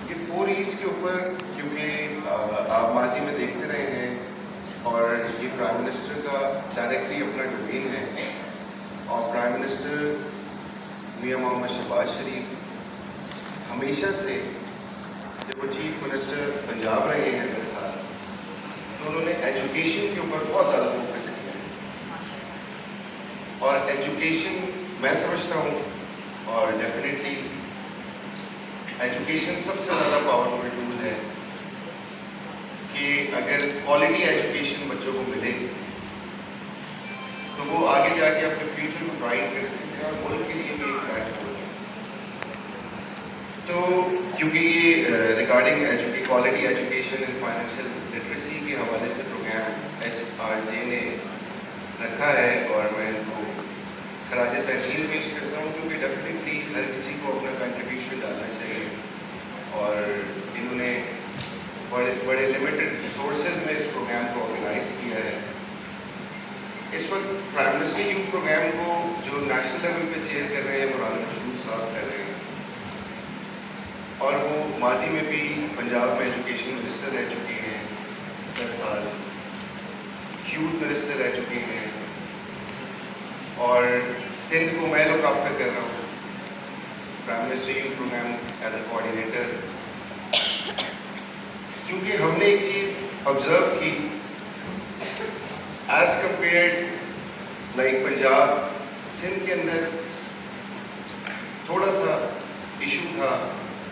یہ 4E's کے اوپر کیونکہ آپ ماضی میں دیکھتے رہے ہیں اور یہ پرائم منسٹر کا ڈائریکٹلی اپنا ڈومین ہے، اور پرائم منسٹر میاں محمد شہباز شریف ہمیشہ سے جب وہ چیف منسٹر پنجاب رہے ہیں 10 سال، تو انہوں نے ایجوکیشن کے اوپر بہت زیادہ فوکس کیا ہے، اور ایجوکیشن میں سمجھتا ہوں اور ڈیفینیٹلی ایجوکیشن سب سے زیادہ پاورفل ٹول ہے کہ اگر کوالٹی ایجوکیشن بچوں کو ملے گی تو وہ آگے جا کے اپنے فیوچر کو برائٹ کر سکتے ہیں اور ملک کے لیے بھی ایک برائٹ ہو جائے۔ تو کیونکہ یہ regarding quality education and financial literacy کے حوالے سے پروگرام HRJ نے رکھا ہے، اور میں ان کو خراج تحسین پیش کرتا ہوں، کیونکہ ڈیفینیٹلی ہر کسی کو اپنا کنٹریبیوشن ڈالنا چاہیے، اور انہوں نے بڑے لمیٹڈ ریسورسز میں اس پروگرام کو آرگنائز کیا ہے۔ اس وقت پرائم منسٹر یوتھ پروگرام کو جو نیشنل لیول پہ چیئر کر رہے ہیں مولانا مشہور صاحب کر رہے ہیں، اور وہ ماضی میں بھی پنجاب میں ایجوکیشن منسٹر رہ چکے ہیں 10 سال، یوتھ منسٹر رہ چکے ہیں، اور سندھ کو میں لوک آفٹر کر رہا ہوں prime minister youth program as a coordinator, کیونکہ ہم نے ایک چیز آبزرو کی as compared like Punjab, Sindh کے اندر تھوڑا سا ایشو تھا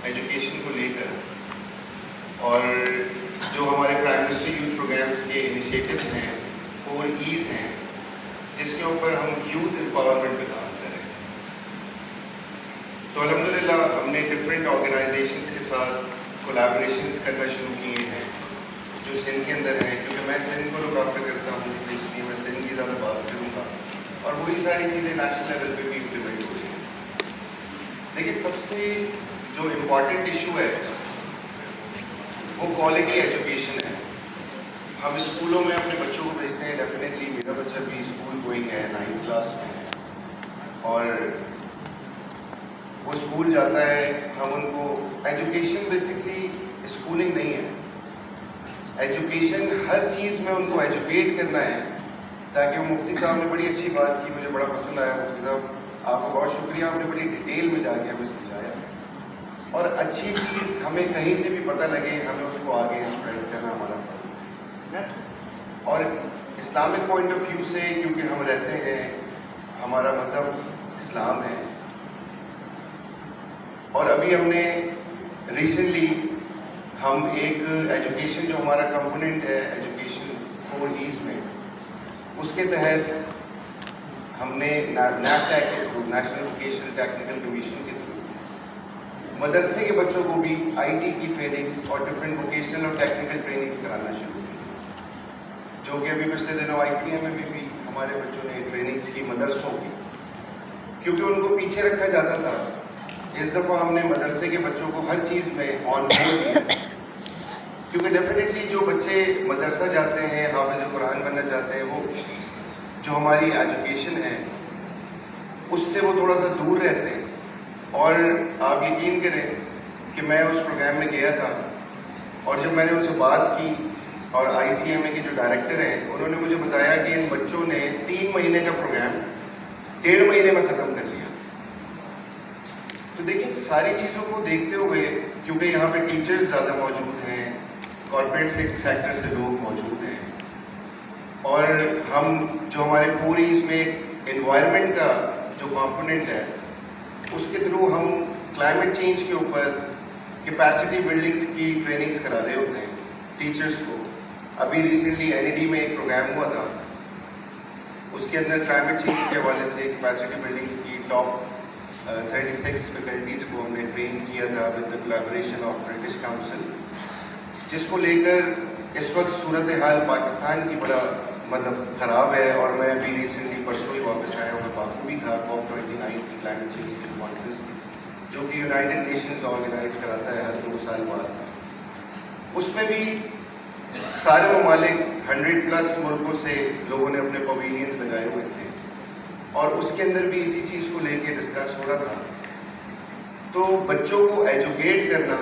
ایجوکیشن کو لے کر، اور جو ہمارے پرائم منسٹر یوتھ پروگرامس کے انیشیٹوز ہیں 4E's ہیں، جس کے اوپر ہم یوتھ امپاورمنٹ پہ کام کر رہے ہیں۔ تو الحمدللہ ہم نے ڈفرینٹ آرگنائزیشنس کے ساتھ کولیبریشنس کرنا شروع کیے ہیں جو سندھ کے اندر ہیں، کیونکہ میں سندھ کو لوک آفٹر کرتا ہوں، اس لیے میں سندھ کی زیادہ بات کروں گا، اور وہی ساری چیزیں نیشنل لیول پہ بھی امپلیمنٹ ہو رہی ہیں۔ دیکھیے، سب سے جو امپورٹنٹ ایشو ہے وہ کوالٹی ایجوکیشن ہے۔ ہم اسکولوں میں اپنے بچوں کو بھیجتے ہیں، ڈیفینیٹلی میرا بچہ بھی اسکول گوئنگ ہے، 9th کلاس میں ہے، اور وہ اسکول جاتا ہے، ہم ان کو ایجوکیشن بیسکلی اسکولنگ نہیں ہے، ایجوکیشن ہر چیز میں ان کو ایجوکیٹ کرنا ہے، تاکہ وہ مفتی صاحب نے بڑی اچھی بات کی، مجھے بڑا پسند آیا مفتی صاحب، آپ کو بہت شکریہ، آپ نے بڑی ڈیٹیل میں جا کے ہمیں سمجھایا، اور اچھی چیز ہمیں کہیں سے بھی پتہ لگے ہمیں اس کو آگے اسپریڈ کرنا ہمارا فرض ہے، اور اسلامک پوائنٹ آف ویو سے کیونکہ ہم رہتے ہیں، ہمارا مذہب اسلام ہے، اور ابھی ہم نے ریسنٹلی ہم ایک ایجوکیشن جو ہمارا کمپوننٹ ہے ایجوکیشن 4E's میں، اس کے تحت ہم نے نیپٹیک کے through, national vocational technical commission کے تھرو مدرسے کے بچوں کو بھی IT کی ٹریننگز اور ڈفرینٹ ووکیشنل اور ٹیکنیکل ٹریننگز کرانا شروع کی، جو کہ ابھی پچھلے دنوں ICM میں بھی ہمارے بچوں نے ٹریننگز کی مدرسوں کی، کیونکہ ان کو پیچھے رکھا جاتا تھا۔ اس دفعہ ہم نے مدرسے کے بچوں کو ہر چیز میں آن بورڈ کیا، کیونکہ ڈیفینیٹلی جو بچے مدرسہ جاتے ہیں، حافظ قرآن بننا چاہتے ہیں، وہ جو ہماری ایجوکیشن ہے اس سے وہ تھوڑا سا دور رہتے ہیں، اور آپ یقین کریں کہ میں اس پروگرام میں گیا تھا، اور جب میں نے ان سے بات کی، اور ICMA کے جو ڈائریکٹر ہیں انہوں نے مجھے بتایا کہ ان بچوں نے 3 مہینے کا پروگرام 1.5 مہینے میں ختم کر لیا۔ تو دیکھیں، ساری چیزوں کو دیکھتے ہوئے، کیونکہ یہاں پہ ٹیچرز زیادہ موجود ہیں، کارپوریٹ سیکٹر سے لوگ موجود ہیں، اور ہم جو ہمارے 4E's میں انوائرمنٹ کا جو کمپوننٹ ہے اس کے تھرو ہم کلائمیٹ چینج کے اوپر کیپیسٹی بلڈنگس کی ٹریننگز کرا رہے ہوتے ہیں ٹیچرز کو۔ ابھی ریسنٹلی NED میں ایک پروگرام ہوا تھا، اس کے اندر کلائمیٹ چینج کے حوالے سے کیپیسٹی بلڈنگس کی ٹاپ 36 فیکلٹیز کو ہم نے ٹرین کیا تھا with the collaboration of British council, جس کو لے کر اس وقت صورتحال پاکستان کی بڑا خراب ہے، اور میں ابھی ریسنٹلی پرسوں ہی واپس آیا ہوں، میں باکو بھی تھا، COP29 کی کلائمیٹ چینج کی کانفرنس تھی، جو کہ یونائٹڈ نیشنز آرگنائز کراتا ہے ہر 2 سال بعد۔ اس میں بھی سارے ممالک 100+ ملکوں سے لوگوں نے اپنے پویلینز لگائے ہوئے تھے، اور اس کے اندر بھی اسی چیز کو لے کے ڈسکس ہو رہا تھا تو بچوں کو ایجوکیٹ کرنا،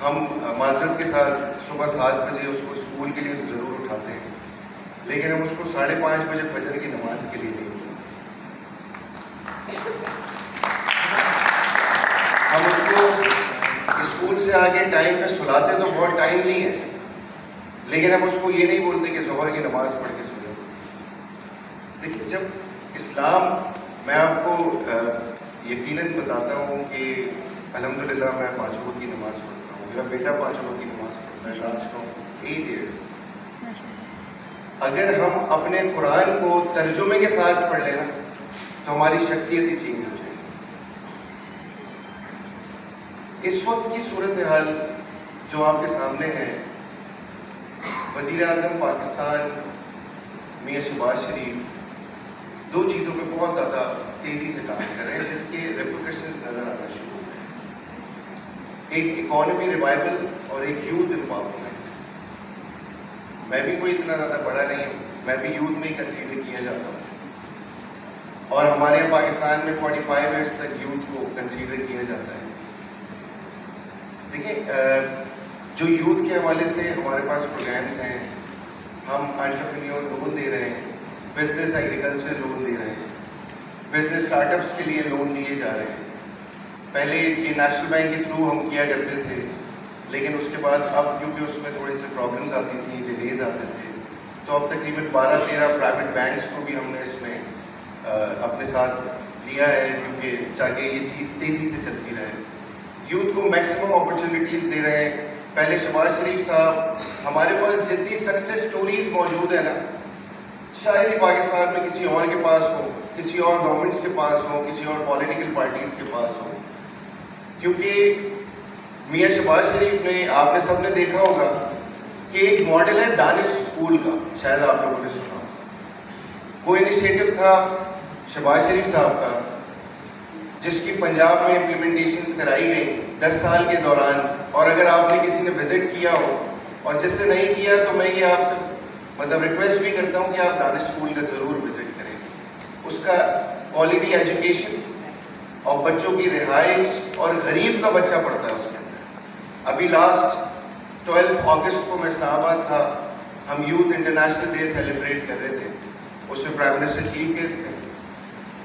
ہم معذرت کے ساتھ صبح 7 بجے اس کو اسکول کے لیے تو ضرور اٹھاتے ہیں، لیکن ہم اس کو 5:30 بجے فجر کی نماز کے لیے نہیں اٹھاتے. ہم اس کو اسکول سے آگے ٹائم پہ سلاتے تو بہت ٹائم نہیں ہے، لیکن ہم اس کو یہ نہیں بولتے کہ ظہر کی نماز پڑھ کے سو جاؤ. دیکھیے، جب اسلام، میں آپ کو یقیناً بتاتا ہوں کہ الحمدللہ میں 5 وقت کی نماز پڑھتا ہوں، میرا بیٹا 5 وقت کی نماز پڑھتا ہے، لاسٹ 8 ایئرس. اگر ہم اپنے قرآن کو ترجمے کے ساتھ پڑھ لینا تو ہماری شخصیت ہی چینج ہو جائے گی. اس وقت کی صورتحال جو آپ کے سامنے ہے، وزیر اعظم پاکستان میاں شہباز شریف 2 چیزوں پہ بہت زیادہ تیزی سے کام کر رہے ہیں، جس کے ریپرکشنز نظر آنا شروع ہو گئے ہیں. ایک اکانومی ریوائول اور ایک یوتھ امپاورمنٹ. میں بھی کوئی اتنا زیادہ بڑا نہیں ہوں، میں بھی یوتھ میں ہی کنسیڈر کیا جاتا ہوں، اور ہمارے یہاں پاکستان میں 45 ایئرس تک یوتھ کو کنسیڈر کیا جاتا ہے. دیکھیں، جو یوتھ کے حوالے سے ہمارے پاس پروگرامس ہیں، ہم انٹرپرینیور لون دے رہے ہیں، بزنس ایگریکلچر لون دے رہے ہیں، بزنس اسٹارٹ اپس کے لیے لون دیے جا رہے ہیں. پہلے یہ نیشنل بینک کے تھرو ہم کیا کرتے تھے، لیکن اس کے بعد اب کیونکہ اس میں تھوڑی سی پرابلمز آتی تھیں، ڈیلیز آتے تھے، تو اب تقریباً 12-13 پرائیویٹ بینکس کو بھی ہم نے اس میں اپنے ساتھ لیا ہے، کیونکہ تاکہ یہ چیز تیزی سے چلتی رہے. یوتھ کو میکسیمم اپرچونیٹیز دے رہے ہیں. پہلے شہباز شریف صاحب، ہمارے پاس جتنی سکسیس سٹوریز موجود ہیں نا، شاید ہی پاکستان میں کسی اور کے پاس ہو، کسی اور گورنمنٹس کے پاس ہو، کسی اور پولیٹیکل پارٹیز کے پاس ہو. کیونکہ میاں شہباز شریف نے، آپ نے سب نے دیکھا ہوگا کہ ایک ماڈل ہے دانش اسکول کا، شاید آپ لوگوں نے سنا. وہ انیشیٹو تھا شہباز شریف صاحب کا، جس کی پنجاب میں امپلیمنٹیشنز کرائی گئی 10 سال کے دوران. اور اگر آپ نے کسی نے وزٹ کیا ہو، اور جس سے نہیں کیا تو میں یہ آپ سے ریکویسٹ بھی کرتا ہوں کہ آپ دانش اسکول کا ضرور وزٹ کریں. اس کا کوالٹی ایجوکیشن اور بچوں کی رہائش، اور غریب کا بچہ پڑھتا ہے اس کے اندر. ابھی لاسٹ 12 اگست کو میں اسلام آباد تھا، ہم یوتھ انٹرنیشنل ڈے سیلیبریٹ کر رہے تھے، اس میں پرائم منسٹر چیف گیسٹ تھے.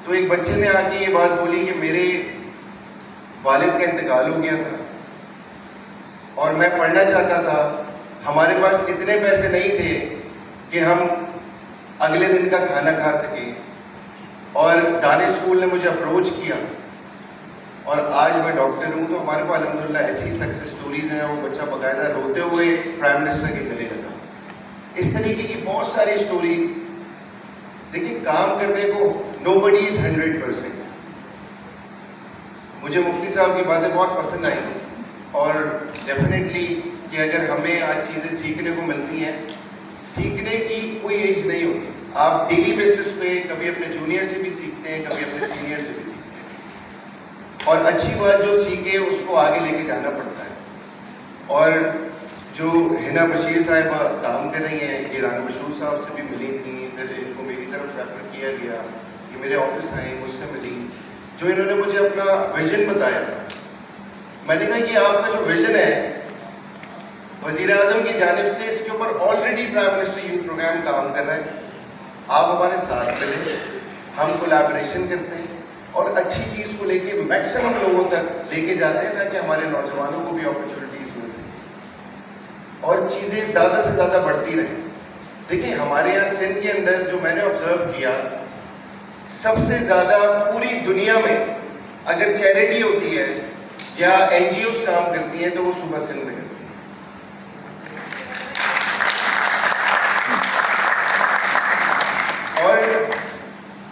تو ایک بچے نے آ کے یہ بات بولی کہ میرے والد کا انتقال ہو گیا تھا اور میں پڑھنا چاہتا تھا. ہمارے پاس اتنے پیسے نہیں تھے کہ ہم اگلے دن کا کھانا کھا سکیں، اور دانش اسکول نے مجھے اپروچ کیا، اور آج میں ڈاکٹر ہوں. تو ہمارے پاس الحمدللہ ایسی سکسیس سٹوریز ہیں. وہ بچہ باقاعدہ روتے ہوئے پرائم منسٹر کے گلے لگا. اس طریقے کی بہت ساری سٹوریز. دیکھیں، کام کرنے کو nobody is 100%. مجھے مفتی صاحب کی باتیں بہت پسند آئیں، اور ڈیفینیٹلی کہ اگر ہمیں آج چیزیں سیکھنے کو ملتی ہیں، سیکھنے کی کوئی ایج نہیں ہوتی. آپ ڈیلی بیسس پہ کبھی اپنے جونیئر سے بھی سیکھتے ہیں، کبھی اپنے سینئر سے بھی سیکھتے ہیں، اور اچھی بات جو سیکھے اس کو آگے لے کے جانا پڑتا ہے. اور جو حنا بشیر صاحبہ کام کر رہی ہیں، یہ رانا مشہور صاحب سے بھی ملی تھیں، پھر ان کو میری طرف ریفر کیا گیا کہ میرے آفس آئیں، مجھ سے ملی. جو انہوں نے مجھے اپنا ویژن بتایا، میں نے کہا یہ آپ کا جو ویژن ہے وزیر اعظم کی جانب سے، اس کے اوپر already prime minister youth programme کام کر رہا ہے. آپ ہمارے ساتھ ملیں، ہم کولیبریشن کرتے ہیں اور اچھی چیز کو لے کے میکسیمم لوگوں تک لے کے جاتے ہیں، تاکہ ہمارے نوجوانوں کو بھی اپرچونیٹیز مل سکیں اور چیزیں زیادہ سے زیادہ بڑھتی رہیں. دیکھیں، ہمارے یہاں سندھ کے اندر جو میں نے آبزرو کیا، سب سے زیادہ پوری دنیا میں اگر چیریٹی ہوتی ہے یا این جی اوز کام کرتی ہیں تو وہ صوبہ سندھ میں کرتی ہیں. اور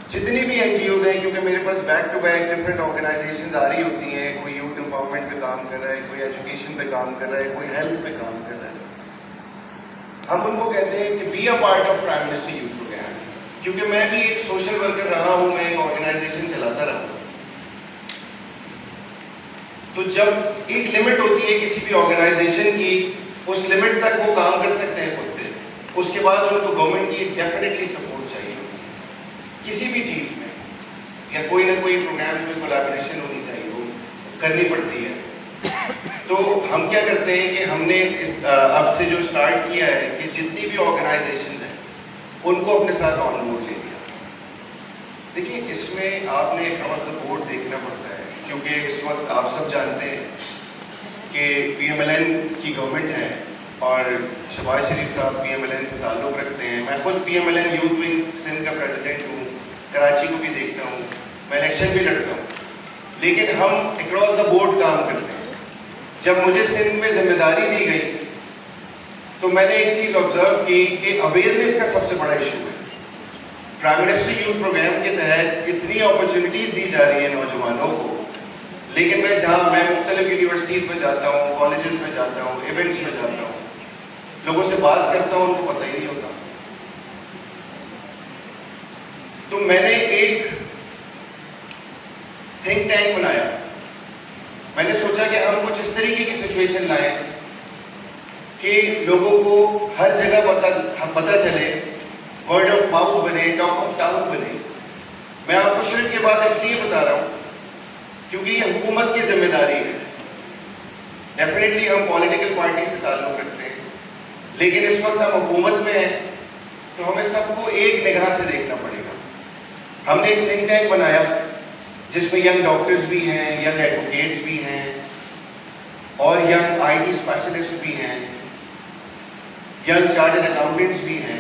جتنی بھی این جی اوز ہیں، کیونکہ میرے پاس back to back different organisations آ رہی ہوتی ہیں، کوئی یوتھ امپاورمنٹ پہ کام کر رہا ہے، کوئی ایجوکیشن پہ کام کر رہا ہے، کوئی ہیلتھ پہ کام کر رہا ہے. ہم ان کو کہتے ہیں کہ be a part of prime minister youth program. کیونکہ میں بھی ایک سوشل ورکر رہا ہوں، میں ایک آرگنائزیشن چلاتا رہا ہوں. تو جب ایک لمٹ ہوتی ہے کسی بھی آرگنائزیشن کی، اس لمٹ تک وہ کام کر سکتے ہیں خود سے، اس کے بعد ان کو گورنمنٹ کی ڈیفینیٹلی سپورٹ چاہیے کسی بھی چیز میں، یا کوئی نہ کوئی پروگرامز میں کولیبریشن ہونی چاہیے. کرنی پڑتی ہے. تو ہم کیا کرتے ہیں کہ ہم نے اب سے جو اسٹارٹ کیا ہے کہ جتنی بھی آرگنائزیشن ہیں ان کو اپنے ساتھ آن بورڈ لے لیا. دیکھیے اس میں آپ نے اکراس دا بورڈ دیکھنا پڑتا ہے کیونکہ اس وقت آپ سب جانتے ہیں کہ پی ایم ایل این کی گورنمنٹ ہے اور شہباز شریف صاحب پی ایم ایل این سے تعلق رکھتے ہیں. میں خود P M L N youth wing Sindh کا پریزیڈنٹ ہوں, کراچی کو بھی دیکھتا ہوں, میں الیکشن بھی لڑتا ہوں, لیکن ہم اکراس دا بورڈ کام کرتے ہیں. جب مجھے سندھ میں ذمہ داری دی گئی تو میں نے ایک چیز آبزرو کی کہ اویئرنیس کا سب سے بڑا ایشو ہے. پرائم منسٹر یوتھ پروگرام کے تحت اتنی اپرچونیٹیز دی جا رہی ہیں نوجوانوں کو, لیکن میں مختلف یونیورسٹیز میں جاتا ہوں, کالجز میں جاتا ہوں, ایونٹس میں جاتا ہوں, لوگوں سے بات کرتا ہوں, ان کو پتہ ہی نہیں ہوتا. تو میں نے ایک تھنک ٹینک بنایا. میں نے سوچا کہ ہم کچھ اس طریقے کی سچویشن لائیں کہ لوگوں کو ہر جگہ پتہ چلے, ورڈ آف ماؤتھ بنے, ٹاک آف ٹاؤن بنے. میں آپ کو شرک کے بعد اس لیے بتا رہا ہوں کیونکہ یہ حکومت کی ذمہ داری ہے. ڈیفینیٹلی ہم پولیٹیکل پارٹی سے تعلق رکھتے ہیں, لیکن اس وقت ہم حکومت میں ہیں تو ہمیں سب کو ایک نگاہ سے دیکھنا پڑے گا. ہم نے ایک تھنک ٹینک بنایا جس میں ینگ ڈاکٹرز بھی ہیں, ینگ ایڈوکیٹس بھی ہیں, اور ینگ آئی ٹی اسپیشلسٹ بھی ہیں, ینگ چارٹرڈ اکاؤنٹنٹس بھی ہیں.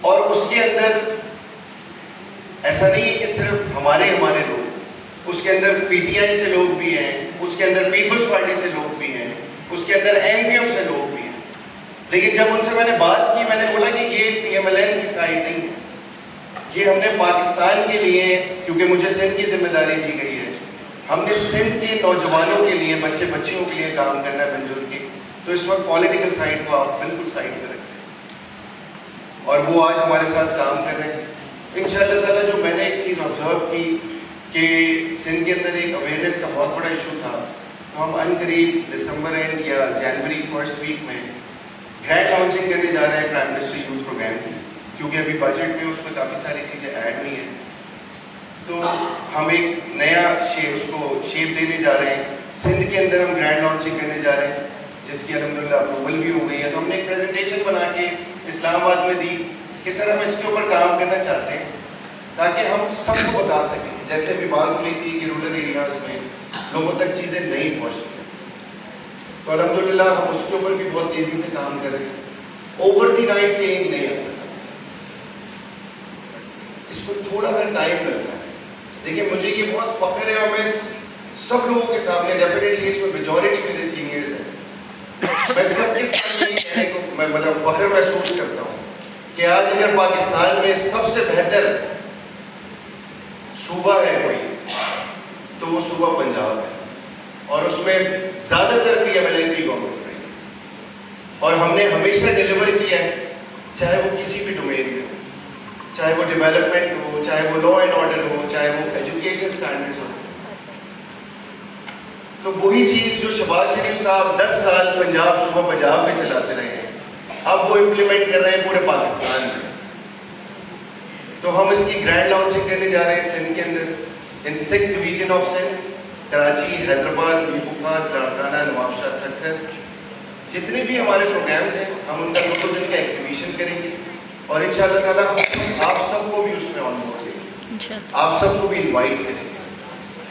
اور اس کے اندر ایسا نہیں ہے کہ صرف ہمارے لوگ, اس کے اندر پی ٹی آئی سے لوگ بھی ہیں, اس کے اندر پیپلز پارٹی سے لوگ بھی ہیں, اس کے اندر ایم پی ایم سے لوگ بھی ہیں. لیکن جب ان سے میں نے بات کی, میں نے بولا کہ یہ پی ایم ایل این کی سائٹ نہیں ہے, یہ ہم نے پاکستان کے لیے, کیونکہ مجھے سندھ کی ذمہ داری دی گئی ہے, ہم نے سندھ کے نوجوانوں کے لیے, بچے بچیوں کے لیے کام کرنا ہے مل جل کے. تو اس وقت پولیٹیکل سائٹ کو آپ بالکل سائٹ پہ رکھتے ہیں اور وہ آج ہمارے ساتھ کام کر رہے ہیں. انشاءاللہ تعالیٰ جو میں نے ایک چیز آبزرو کی کہ سندھ کے اندر ایک اویئرنیس کا بہت بڑا ایشو تھا, تو ہم ان قریب دسمبر اینڈ یا جنوری فرسٹ ویک میں گرینڈ لانچنگ کرنے جا رہے ہیں پرائم منسٹر یوتھ پروگرام کی, کیونکہ ابھی بجٹ میں اس میں کافی ساری چیزیں ایڈ ہوئی ہیں. تو ہم ایک نیا اس کو شیپ دینے جا رہے ہیں. سندھ کے اندر ہم گرینڈ لانچنگ کرنے جا رہے ہیں جس کی الحمدللہ اپروول بھی ہو گئی ہے. تو ہم نے ایک پریزنٹیشن بنا کے اسلام آباد میں دی کہ سر ہم اس کے اوپر کام کرنا چاہتے ہیں تاکہ ہم سب کو بتا سکیں. جیسے ابھی بات ہو رہی تھی کہ رورل ایریاز میں لوگوں تک چیزیں نہیں پہنچتی, تو الحمدللہ ہم اس کے اوپر بھی بہت تیزی سے کام کر رہے ہیں. اوور دی نائٹ چینج نہیں آتا, اس کو تھوڑا سا ٹائم لگتا ہے. دیکھیں مجھے یہ بہت فخر ہے, اور میں سب لوگوں کے سامنے, ڈیفینیٹلی اس میں میجورٹی میرے سینئرز ہیں, میں سب کے سامنے یہ کہنے کو میں فخر محسوس کرتا ہوں کہ آج اگر پاکستان میں سب سے بہتر صوبہ ہے کوئی تو وہ صوبہ پنجاب ہے, اور اس میں زیادہ تر پی ایم ایل این کی گورنمنٹ رہی, اور ہم نے ہمیشہ ڈیلیور کیا ہے, چاہے وہ کسی بھی ڈومین میں ہو, چاہے وہ ڈیولپمنٹ ہو, چاہے وہ لا اینڈ آرڈر ہو, چاہے وہ ایجوکیشن اسٹینڈرڈز ہو. تو وہی چیز جو شہباز شریف صاحب 10 سال صوبہ پنجاب میں چلاتے رہے ہیں, اب وہ امپلیمنٹ کر رہے ہیں پورے پاکستان میں. تو ہم اس کی گرینڈ لانچنگ کرنے جا رہے ہیں سندھ کے اندر, ان 6 ڈویژن آف سندھ, کراچی, حیدرآباد, میرپور خاص, لاڑکانہ, نواب شاہ سرکل. جتنے بھی ہمارے پروگرامز ہیں ہم ان کا 2 دن کا ایگزیبیشن کریں گے, اور انشاءاللہ تعالیٰ ہم آپ سب کو بھی اس میں آن بورڈ لیں گے, آپ سب کو بھی انوائٹ کریں گے.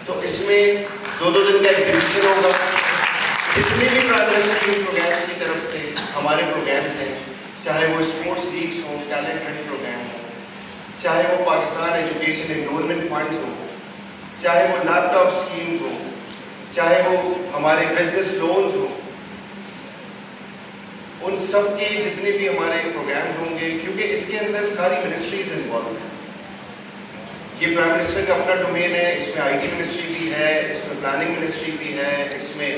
تو اس میں 2 دن کا ایگزیبیشن ہوگا. جتنے بھی پرائم منسٹر یوتھ پروگرامس کی طرف سے ہمارے پروگرامس ہیں, چاہے وہ اسپورٹس لیگس ہوں, ٹیلنٹ ہنٹ پروگرام ہو, چاہے وہ پاکستان ایجوکیشن انرولمنٹ فنڈز ہوں, چاہے وہ لیپ ٹاپ اسکیمز ہوں, چاہے وہ ہمارے بزنس لونز ہوں, ان سب کے جتنے بھی ہمارے پروگرامز ہوں گے, کیونکہ اس کے اندر ساری منسٹریز انوالو ہیں. یہ پرائم منسٹر کا اپنا ڈومین ہے, اس میں آئی ٹی منسٹری بھی ہے, اس میں پلاننگ منسٹری بھی ہے, اس میں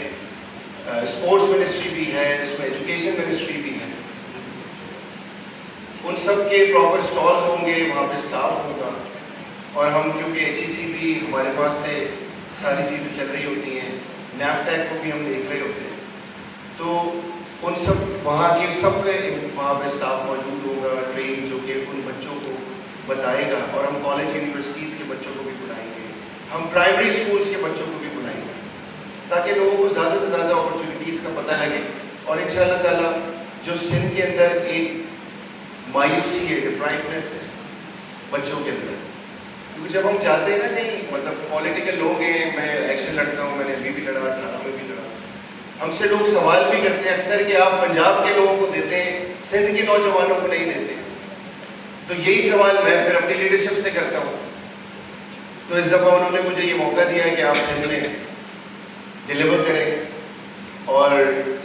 اسپورٹس منسٹری بھی ہے, اس میں ایجوکیشن منسٹری بھی ہے. ان سب کے پراپر اسٹالز ہوں گے, وہاں پہ اسٹاف ہوگا, اور ہم کیونکہ ایچ ای سی بھی ہمارے پاس سے ساری چیزیں چل رہی ہوتی ہیں, نیفٹیک کو بھی ہم دیکھ رہے ہوتے ہیں, تو ان سب وہاں کے سب کے وہاں پہ اسٹاف موجود ہوگا ٹرین, جو کہ ان بچوں کو بتائے گا, اور ہم کالج یونیورسٹیز کے بچوں کو بھی بتائیں گے, ہم پرائمری اسکولس کے بچوں کو بھی تاکہ لوگوں کو زیادہ سے زیادہ اپرچونیٹیز کا پتہ لگے. اور انشاءاللہ تعالیٰ جو سندھ کے اندر ایک مایوسی ہے, ڈپرائیونیس ہے بچوں کے اندر, کیونکہ جب ہم جاتے ہیں نا کہیں, مطلب پولیٹیکل لوگ ہیں, میں الیکشن لڑتا ہوں, میں نے ابھی بھی لڑا, 18 میں بھی لڑا, ہم سے لوگ سوال بھی کرتے ہیں اکثر کہ آپ پنجاب کے لوگوں کو دیتے ہیں, سندھ کے نوجوانوں کو نہیں دیتے. تو یہی سوال میں پھر اپنی لیڈرشپ سے کرتا ہوں. تو اس دفعہ انہوں نے مجھے یہ موقع دیا ہے کہ آپ سندھ میں ڈیلیور کریں, اور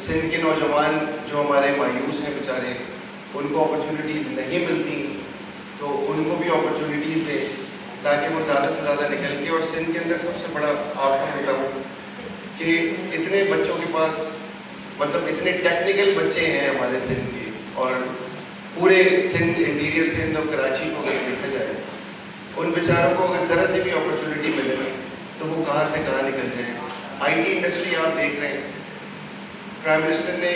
سندھ کے نوجوان جو ہمارے مایوس ہیں بیچارے, ان کو اپرچونیٹیز نہیں ملتی, تو ان کو بھی اپرچونیٹیز دیں تاکہ وہ زیادہ سے زیادہ نکل کے. اور سندھ کے اندر سب سے بڑا آپ کو بتاؤں کہ اتنے بچوں کے پاس, مطلب اتنے ٹیکنیکل بچے ہیں ہمارے سندھ کے, اور پورے سندھ, انٹیریئر سندھ اور کراچی کو اگر دیکھا جائے, ان بیچاروں کو اگر ذرا سی بھی اپرچونیٹی ملے نا تو وہ کہاں سے کہاں نکل جائیں. آئی ٹی انڈسٹری آپ دیکھ رہے ہیں, پرائم منسٹر نے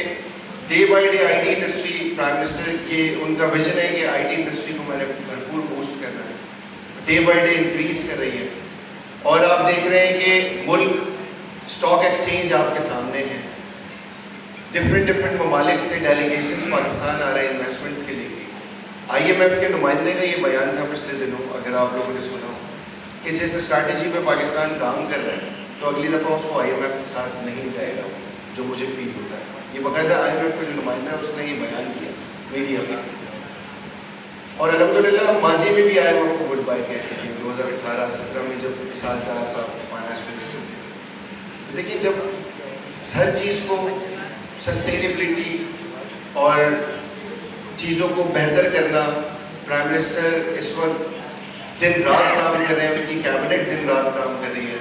day by day I T industry, prime minister کے ان کا ویژن ہے کہ آئی ٹی انڈسٹری کو میں نے بھرپور بوسٹ کرنا ہے, ڈے بائی ڈے انکریز کر رہی ہے. اور آپ دیکھ رہے ہیں کہ ملک اسٹاک ایکسچینج آپ کے سامنے ہے, ڈفرینٹ ممالک سے ڈیلیگیشن پاکستان آ رہے ہیں انویسٹمنٹس کے لیے. آئی ایم ایف کے نمائندے کا یہ بیان تھا پچھلے دنوں, اگر آپ لوگوں نے سنا ہو, کہ جیسے اسٹریٹجی پہ پاکستان کام کر رہا ہے تو اگلی دفعہ اس کو آئی ایم ایف کے ساتھ نہیں جائے گا, جو مجھے فیل ہوتا ہے. یہ باقاعدہ آئی ایم ایف کا جو نمائندہ ہے اس نے یہ بیان کیا میڈیا میں, اور الحمدللہ ماضی میں بھی آئی ایم ایف کو گڈ بائی کہہ چکے ہیں. 2018-17 میں جب اسحاق ڈار صاحب فائنانس منسٹر تھے. دیکھیں, جب ہر چیز کو سسٹینیبلٹی اور چیزوں کو بہتر کرنا, پرائم منسٹر اس وقت دن رات کام کر رہے ہیں, ان کی کیبنٹ دن رات کام کر رہی ہے.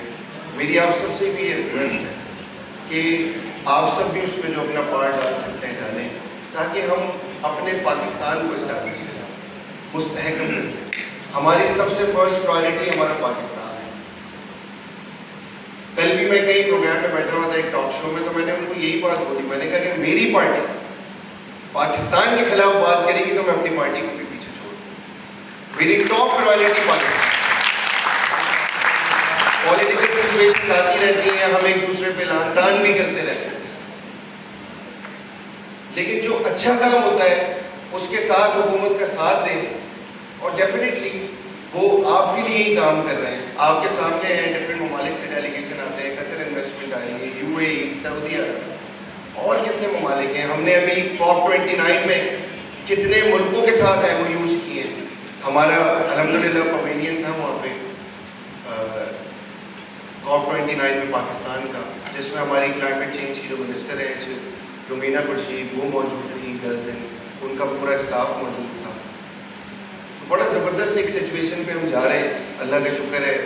میری آپ سب سے بھی یہ ریکویسٹ ہے کہ آپ سب بھی اس میں جو اپنا پارٹ ڈال سکتے ہیں ڈالیں, تاکہ ہم اپنے پاکستان کو اسٹیبلش کریں, مستحکم کر سکیں. ہماری سب سے فرسٹ پرائرٹی ہمارا پاکستان ہے. کل بھی میں کئی پروگرام میں بیٹھا ہوا تھا, ایک ٹاک شو میں, تو میں نے ان کو یہی بات بولی, میں نے کہا کہ میری پارٹی پاکستان کے خلاف بات کرے گی تو میں اپنی پارٹی کو بھی پیچھے چھوڑ دوں. میری top priority Pakistan. Political situation آتی رہتی ہیں, ہم ایک دوسرے پہ لعن طعن بھی کرتے رہتے ہیں, لیکن جو اچھا کام ہوتا ہے اس کے ساتھ حکومت کا ساتھ دیں, اور ڈیفینیٹلی وہ آپ کے لیے ہی کام کر رہے ہیں. آپ کے سامنے ہیں, ڈفرینٹ ممالک سے ڈیلیگیشن آتے ہیں, قطر انویسٹمنٹ آ رہی ہے, یو اے ای, سعودی عرب, اور کتنے ممالک ہیں. ہم نے ابھی COP 29 میں کتنے ملکوں کے ساتھ ایم او یوز کیے ہیں. ہمارا الحمدللہ پویلین تھا وہاں پہ COP 29 میں پاکستان کا, جس میں ہماری کلائمیٹ چینج کی جو منسٹر ہیں رومینا خورشید, وہ موجود تھیں 10 دن, ان کا پورا اسٹاف موجود تھا. بڑا زبردست ایک سچویشن پہ ہم جا رہے ہیں, اللہ کا شکر ہے.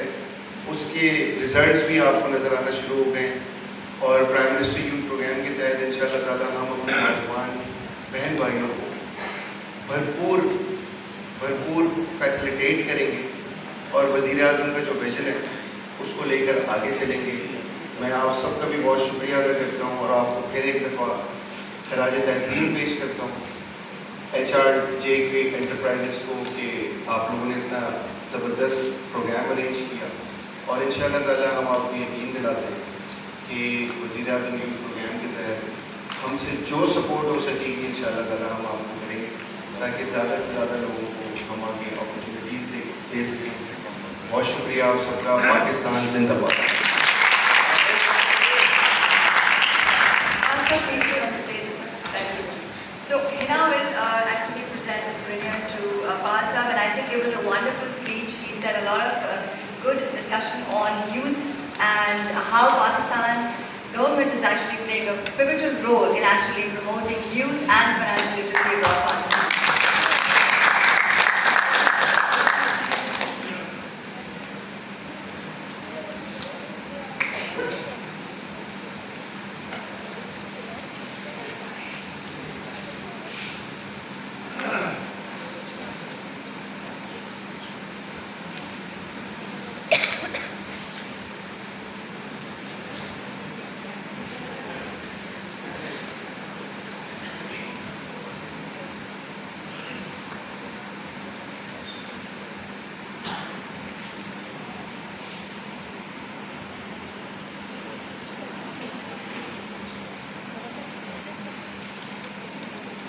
اس کے ریزلٹس بھی آپ کو نظر آنا شروع ہو گئے ہیں, اور پرائم منسٹر یوتھ پروگرام کے تحت انشاءاللہ تعالیٰ ہم اپنے نوجوان بہن بھائیوں کو بھرپور فیسلیٹیٹ کریں گے, اور وزیر اعظم کا جو ویژن ہے اس کو لے کر آگے چلیں گے. میں آپ سب کا بھی بہت شکریہ ادا کرتا ہوں, اور آپ کو پھر ایک دفعہ خراج تحسین پیش کرتا ہوں HRJ کے انٹرپرائزز کو, کہ آپ لوگوں نے اتنا زبردست پروگرام ارینج کیا. اور انشاءاللہ تعالیٰ ہم آپ کو یقین دلاتے ہیں کہ وزیر اعظم یوتھ پروگرام کے تحت ہم سے جو سپورٹ ہو سکے گی انشاءاللہ تعالیٰ ہم آپ کو کریں گے, تاکہ زیادہ سے زیادہ لوگوں کو ہم آگے اپرچونیٹیز دے سکیں. بہت شکریہ آپ سب کا. پاکستان زندہ باد. So Hina will actually present this winner to Fahad Sahab, and I think it was a wonderful speech. He said a lot of good discussion on youth and how Pakistan government is actually playing a pivotal role in actually promoting youth and financial literacy across Pakistan.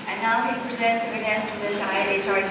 And now he presents winners to the entire HRG